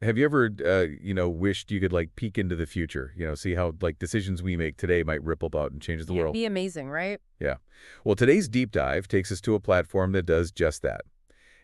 Have you ever, wished you could like peek into the future, see how like decisions we make today might ripple out and change the Yeah, it'd world? be amazing, right? Yeah. Well, today's deep dive takes us to a platform that does just that.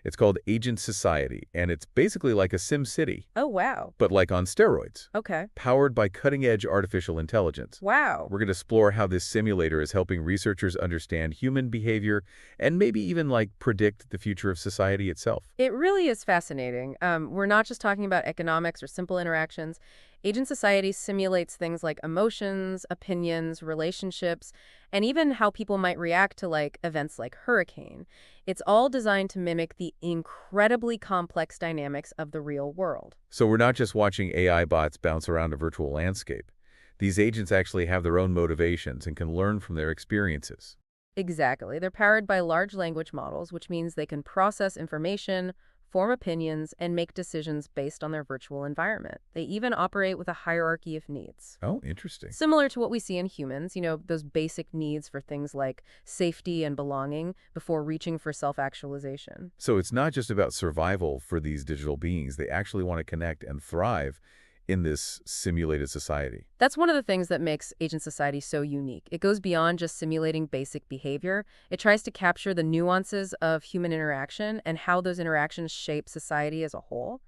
It's called AgentSociety, and it's basically like a SimCity, Oh, wow. but like on steroids, Okay. powered by cutting-edge artificial intelligence. Wow. We're going to explore how this simulator is helping researchers understand human behavior and maybe even like predict the future of society itself. It really is fascinating. We're not just talking about economics or simple interactions. Agent Society simulates things like emotions, opinions, relationships, and even how people might react to events like hurricane. It's all designed to mimic the incredibly complex dynamics of the real world. So we're not just watching AI bots bounce around a virtual landscape. These agents actually have their own motivations and can learn from their experiences. Exactly. They're powered by large language models, which means they can process information, form opinions, and make decisions based on their virtual environment. They even operate with a hierarchy of needs. Oh, interesting. Similar to what we see in humans, those basic needs for things like safety and belonging before reaching for self-actualization. So it's not just about survival for these digital beings. They actually want to connect and thrive in this simulated society. That's one of the things that makes Agent Society so unique. It goes beyond just simulating basic behavior. It tries to capture the nuances of human interaction and how those interactions shape society as a whole.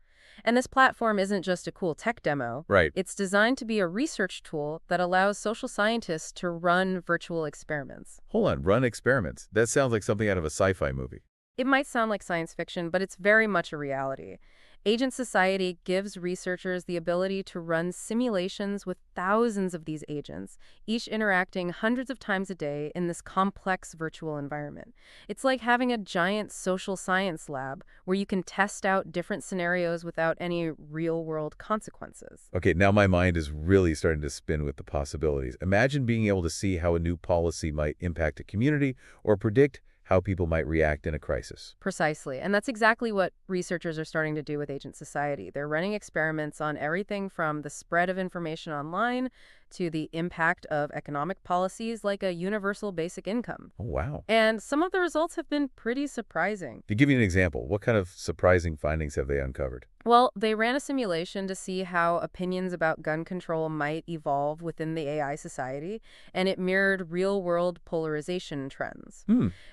And this platform isn't just a cool tech demo. Right. It's designed to be a research tool that allows social scientists to run virtual experiments. Hold on, run experiments. That sounds like something out of a sci-fi movie. It might sound like science fiction, but it's very much a reality. Agent Society gives researchers the ability to run simulations with thousands of these agents, each interacting hundreds of times a day in this complex virtual environment. It's like having a giant social science lab where you can test out different scenarios without any real-world consequences. Okay, now my mind is really starting to spin with the possibilities. Imagine being able to see how a new policy might impact a community or predict how people might react in a crisis. Precisely. And that's exactly what researchers are starting to do with Agent Society. They're running experiments on everything from the spread of information online to the impact of economic policies like a universal basic income. Oh, wow. And some of the results have been pretty surprising. To give you an example, what kind of surprising findings have they uncovered? Well, they ran a simulation to see how opinions about gun control might evolve within the AI society, and it mirrored real-world polarization trends.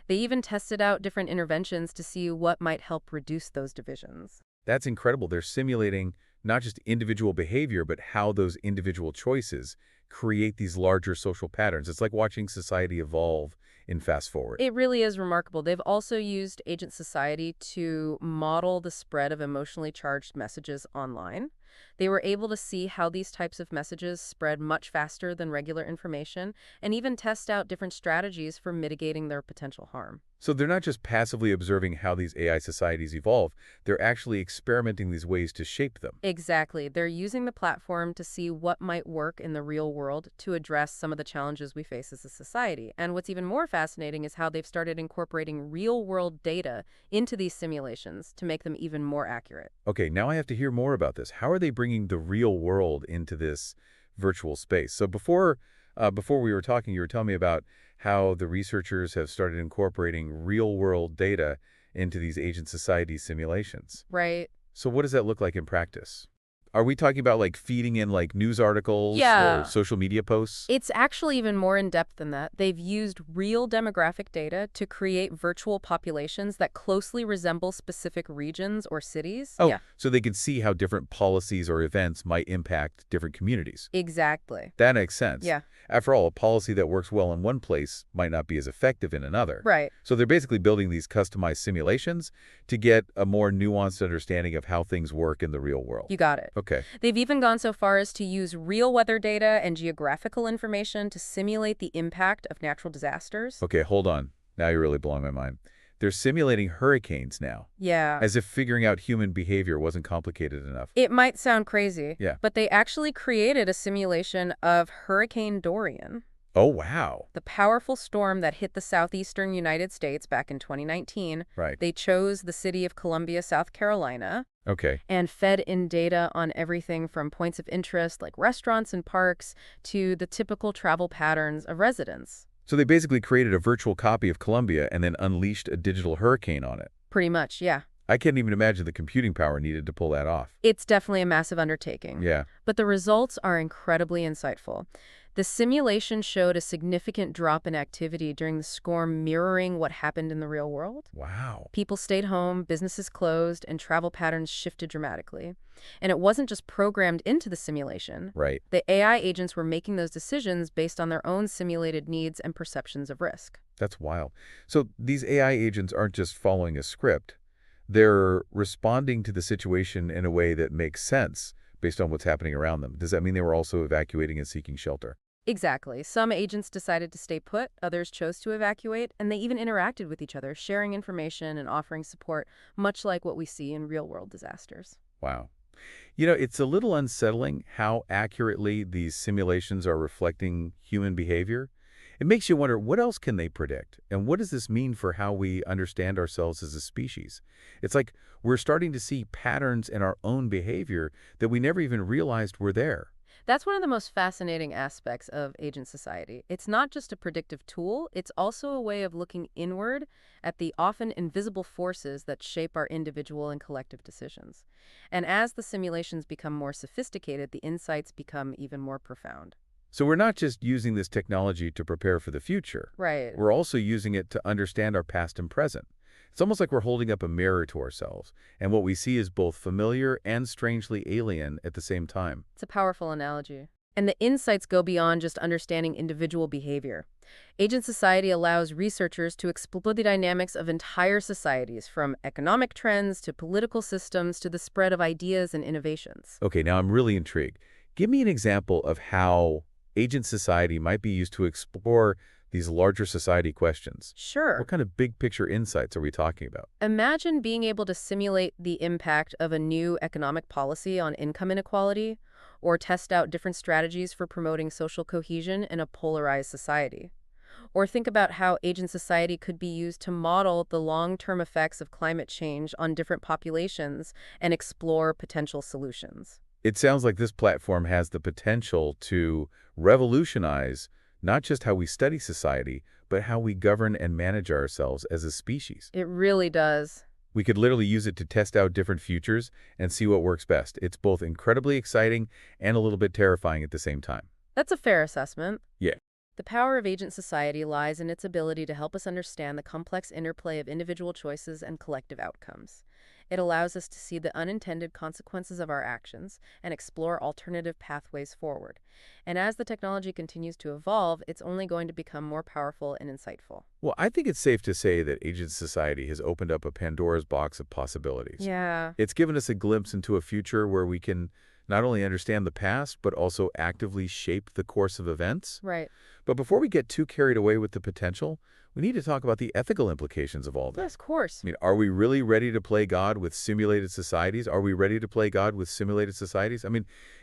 They even tested out different interventions to see what might help reduce those divisions. That's incredible. They're simulating not just individual behavior, but how those individual choices create these larger social patterns. It's like watching society evolve in fast forward. It really is remarkable. They've also used Agent Society to model the spread of emotionally charged messages online. They were able to see how these types of messages spread much faster than regular information and even test out different strategies for mitigating their potential harm. So they're not just passively observing how these AI societies evolve, they're actually experimenting these ways to shape them. Exactly. They're using the platform to see what might work in the real world to address some of the challenges we face as a society. And what's even more fascinating is how they've started incorporating real-world data into these simulations to make them even more accurate. Okay, now I have to hear more about this. How are they bringing the real world into this virtual space? So before we were talking, you were telling me about how the researchers have started incorporating real-world data into these Agent Society simulations. Right. So what does that look like in practice? Are we talking about like feeding in like news articles or Yeah. social media posts? It's actually even more in-depth than that. They've used real demographic data to create virtual populations that closely resemble specific regions or cities. Oh, Yeah, so they can see how different policies or events might impact different communities. exactly. That makes sense. Yeah, After all, a policy that works well in one place might not be as effective in another. right. So they're basically building these customized simulations to get a more nuanced understanding of how things work in the real world. You got it. Okay. They've even gone so far as to use real weather data and geographical information to simulate the impact of natural disasters. Okay, hold on. Now you're really blowing my mind. They're simulating hurricanes now, Yeah. as if figuring out human behavior wasn't complicated enough. It might sound crazy, Yeah. but they actually created a simulation of Hurricane Dorian, Oh, wow. the powerful storm that hit the southeastern United States back in 2019. Right. They chose the city of Columbia, South Carolina, Okay. and fed in data on everything from points of interest like restaurants and parks to the typical travel patterns of residents. So they basically created a virtual copy of Columbia and then unleashed a digital hurricane on it. Pretty much, yeah. I can't even imagine the computing power needed to pull that off. It's definitely a massive undertaking. Yeah. But the results are incredibly insightful. The simulation showed a significant drop in activity during the storm, mirroring what happened in the real world. Wow. People stayed home, businesses closed, and travel patterns shifted dramatically. And it wasn't just programmed into the simulation. Right. The AI agents were making those decisions based on their own simulated needs and perceptions of risk. That's wild. So these AI agents aren't just following a script. They're responding to the situation in a way that makes sense based on what's happening around them. Does that mean they were also evacuating and seeking shelter? Exactly. Some agents decided to stay put, others chose to evacuate, and they even interacted with each other, sharing information and offering support, much like what we see in real-world disasters. Wow. It's a little unsettling how accurately these simulations are reflecting human behavior. It makes you wonder, what else can they predict? And what does this mean for how we understand ourselves as a species? It's like we're starting to see patterns in our own behavior that we never even realized were there. That's one of the most fascinating aspects of Agent Society. It's not just a predictive tool, it's also a way of looking inward at the often invisible forces that shape our individual and collective decisions. And as the simulations become more sophisticated, the insights become even more profound. So we're not just using this technology to prepare for the future. Right. We're also using it to understand our past and present. It's almost like we're holding up a mirror to ourselves, and what we see is both familiar and strangely alien at the same time. It's a powerful analogy. And the insights go beyond just understanding individual behavior. Agent Society allows researchers to explore the dynamics of entire societies, from economic trends to political systems to the spread of ideas and innovations. Okay, now I'm really intrigued. Give me an example of how Agent Society might be used to explore these larger society questions. Sure. What kind of big picture insights are we talking about? Imagine being able to simulate the impact of a new economic policy on income inequality, or test out different strategies for promoting social cohesion in a polarized society. Or think about how Agent Society could be used to model the long-term effects of climate change on different populations and explore potential solutions. It sounds like this platform has the potential to revolutionize not just how we study society, but how we govern and manage ourselves as a species. It really does. We could literally use it to test out different futures and see what works best. It's both incredibly exciting and a little bit terrifying at the same time. That's a fair assessment. Yeah. The power of Agent Society lies in its ability to help us understand the complex interplay of individual choices and collective outcomes. It allows us to see the unintended consequences of our actions and explore alternative pathways forward. And as the technology continues to evolve, it's only going to become more powerful and insightful. Well, I think it's safe to say that Agent Society has opened up a Pandora's box of possibilities. Yeah. It's given us a glimpse into a future where we can not only understand the past, but also actively shape the course of events. Right. But before we get too carried away with the potential, we need to talk about the ethical implications of all this. Yes, of course. Are we really ready to play God with simulated societies? Are we ready to play God with simulated societies?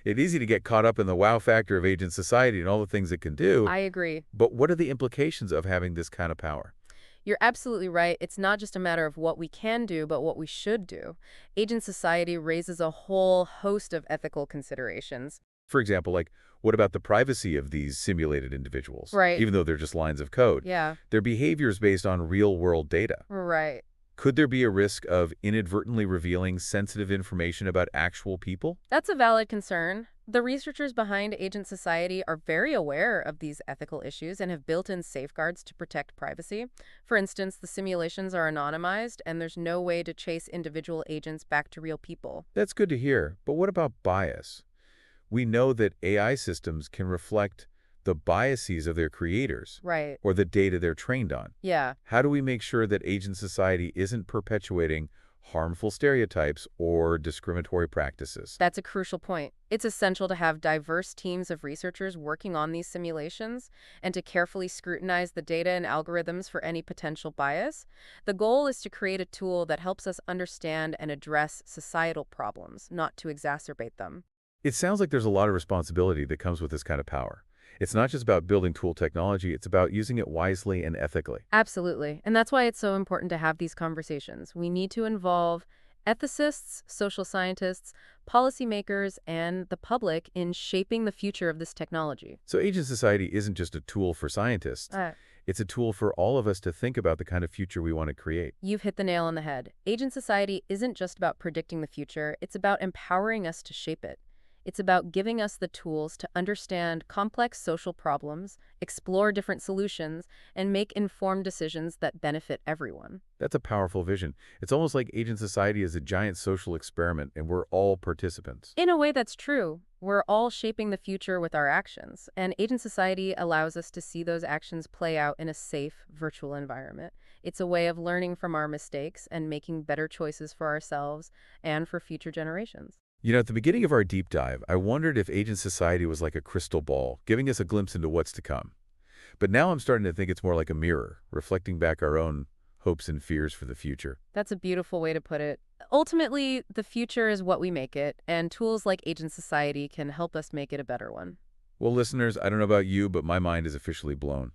It's easy to get caught up in the wow factor of Agent Society and all the things it can do. I agree. But what are the implications of having this kind of power? You're absolutely right. It's not just a matter of what we can do, but what we should do. Agent Society raises a whole host of ethical considerations. For example, what about the privacy of these simulated individuals? Right. Even though they're just lines of code. Yeah. Their behavior is based on real-world data. Right. Could there be a risk of inadvertently revealing sensitive information about actual people? That's a valid concern. The researchers behind Agent Society are very aware of these ethical issues and have built in safeguards to protect privacy. For instance, the simulations are anonymized, and there's no way to trace individual agents back to real people. That's good to hear. But what about bias? We know that AI systems can reflect the biases of their creators. Right. Or the data they're trained on. Yeah. How do we make sure that Agent Society isn't perpetuating harmful stereotypes or discriminatory practices? That's a crucial point. It's essential to have diverse teams of researchers working on these simulations and to carefully scrutinize the data and algorithms for any potential bias. The goal is to create a tool that helps us understand and address societal problems, not to exacerbate them. It sounds like there's a lot of responsibility that comes with this kind of power. It's not just about building tool technology, it's about using it wisely and ethically. Absolutely. And that's why it's so important to have these conversations. We need to involve ethicists, social scientists, policymakers, and the public in shaping the future of this technology. So Agent Society isn't just a tool for scientists. It's a tool for all of us to think about the kind of future we want to create. You've hit the nail on the head. Agent Society isn't just about predicting the future, it's about empowering us to shape it. It's about giving us the tools to understand complex social problems, explore different solutions, and make informed decisions that benefit everyone. That's a powerful vision. It's almost like Agent Society is a giant social experiment, and we're all participants. In a way, that's true. We're all shaping the future with our actions, and Agent Society allows us to see those actions play out in a safe, virtual environment. It's a way of learning from our mistakes and making better choices for ourselves and for future generations. At the beginning of our deep dive, I wondered if Agent Society was like a crystal ball, giving us a glimpse into what's to come. But now I'm starting to think it's more like a mirror, reflecting back our own hopes and fears for the future. That's a beautiful way to put it. Ultimately, the future is what we make it, and tools like Agent Society can help us make it a better one. Well, listeners, I don't know about you, but my mind is officially blown.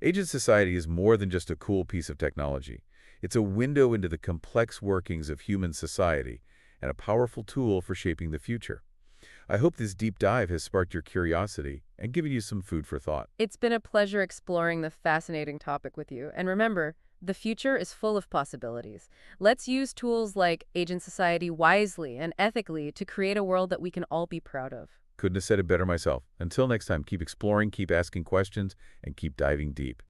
Agent Society is more than just a cool piece of technology. It's a window into the complex workings of human society and a powerful tool for shaping the future. I hope this deep dive has sparked your curiosity and given you some food for thought. It's been a pleasure exploring the fascinating topic with you. And remember, the future is full of possibilities. Let's use tools like Agent Society wisely and ethically to create a world that we can all be proud of. Couldn't have said it better myself. Until next time, keep exploring, keep asking questions, and keep diving deep.